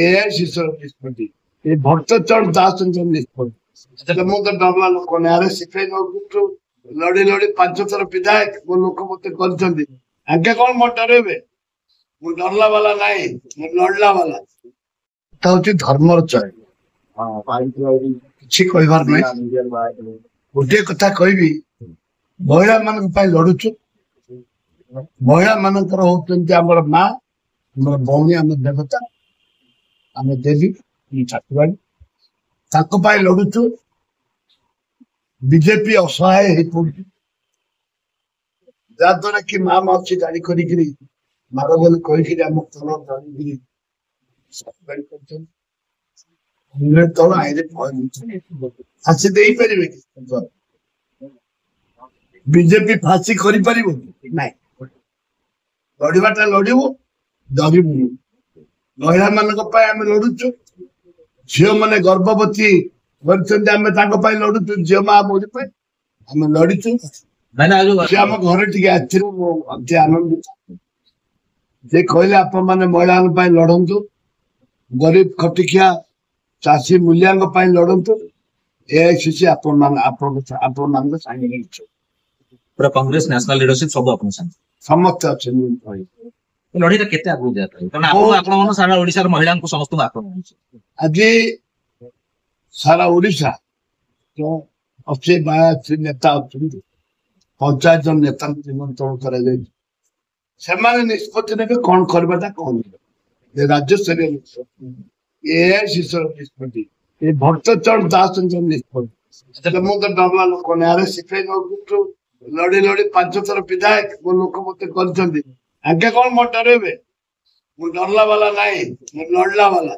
ଏ ଶିଶୁର ନିଷ୍ପତ୍ତି ଏ ଭକ୍ତ ଚରଣ ଦାସଙ୍କ ନିଷ୍ପତ୍ତି ମୁଁ ତ ଡରଲା ଲୋକ ନାହିଁ ଆରେ ସିଫେଇ ନଉଠୁ ଲଢି ଲଢି 5 ଥର ବିଧାୟକ ମୋ ଲୋକ ମତେ କରିଛନ୍ତି ଆଗେ କଣ ମୋ ଡରେଇବେ ମୁଁ ଡରଲା ବାଲା ନାହିଁ ମୁଁ ଲଢିଲା ବାଲା ତା ହଉଛି ଧର୍ମର ଚୟନ କିଛି କହିବାର ନାହିଁ ଗୋଟିଏ କଥା କହିବି ମହିଳା ମାନଙ୍କ ପାଇଁ ଲଢୁଛୁ ମହିଳା ମାନଙ୍କର ହଉଛନ୍ତି ଆମର ମା ଆମର ଭଉଣୀ ଆମ ଦେବତା ଆମେ ଦେବୀ ଠାକୁରାଣୀ ତାଙ୍କ ପାଇଁ ଲଢୁଛୁ ବିଜେପି ଅସହାୟ ହେଇ ପଡୁଛି ଯାହାଦ୍ୱାରା କି ମା ମାଉସୀ ଗାଡି କରିକିରି ମାର ବୋଲି କହିକିରି ଆମ ତଳ ଜାଣିକିରି ତଳ ଆଇରେ ଫାଶୀ ଦେଇପାରିବେ କି ବିଜେପି ଫାଶୀ କରିପାରିବ ନାଇଁ ଲଢିବାଟା ଲଢିବୁ ଡରିବୁନି ମହିଳା ମାନଙ୍କ ପାଇଁ ଆମେ ଲଢୁଛୁ ଝିଅ ମାନେ ଗର୍ଭବତୀ କରିଛନ୍ତି ଆମେ ତାଙ୍କ ପାଇଁ ଲଢୁଛୁ ଝିଅ ମା ବୋଳି ପାଇଁ ଆମେ ଲଢିଛୁ ସେ ଆମ ଘରେ ଟିକେ ଆସିଥିଲୁ ମୁଁ ଅତି ଆନନ୍ଦିତ ସେ କହିଲେ ଆପଣ ମାନେ ମହିଳାଙ୍କ ପାଇଁ ଲଢନ୍ତୁ ଗରିବ ଖଟିଖିଆ ଚାଷୀ ମୂଲ୍ୟାଙ୍କ ପାଇଁ ଲଢନ୍ତୁ ଏଆଇସିସି ଆପଣମାନଙ୍କ ସାଙ୍ଗେ ହେଇଛୁ ପୁରା କଂଗ୍ରେସ ନ୍ୟାସନାଲ ଲିଡରସିପ ସବୁ ଆପଣଙ୍କ ସାଙ୍ଗେ ସମସ୍ତେ ଅଛନ୍ତି ଲଢେଇଟା କେତେ ଆଗକୁ ଯାଇପାରିବ କାରଣ ଆପଣ ସାରା ଓଡିଶାର ମହିଳାଙ୍କୁ ସମସ୍ତଙ୍କୁ ଆକ୍ରମଣ ହେଉଛି ଆଜି ସାରା ଓଡିଶା 80-82 ନେତା ଅଛନ୍ତି 50 ନେତାଙ୍କୁ ନିମନ୍ତ୍ରଣ କରାଯାଇଛି ସେମାନେ ନିଷ୍ପତ୍ତି ନେବେ କଣ କରିବାଟା କଣ ରାଜ୍ୟସ୍ତରୀୟ ନିଷ୍ପତ୍ତି ଏଆଇସିସିର ନିଷ୍ପତ୍ତି ଏ ଭକ୍ତ ଚରଣ ଦାସଙ୍କ ନିଷ୍ପତ୍ତି ମୁଁ ତ ଡରଲା ଲୋକ ନାହିଁ ଆରେ ସିଫେଇ ନଉଠୁ ଲଢି ଲଢି 5 ଥର ବିଧାୟକ ମୋ ଲୋକ ମତେ କରିଛନ୍ତି ଆଗେ କଣ ମୋ ଡରେଇବେ ମୁଁ ଡରଲା ବାଲା ନାହିଁ ମୁଁ ଲଢିଲା ବାଲା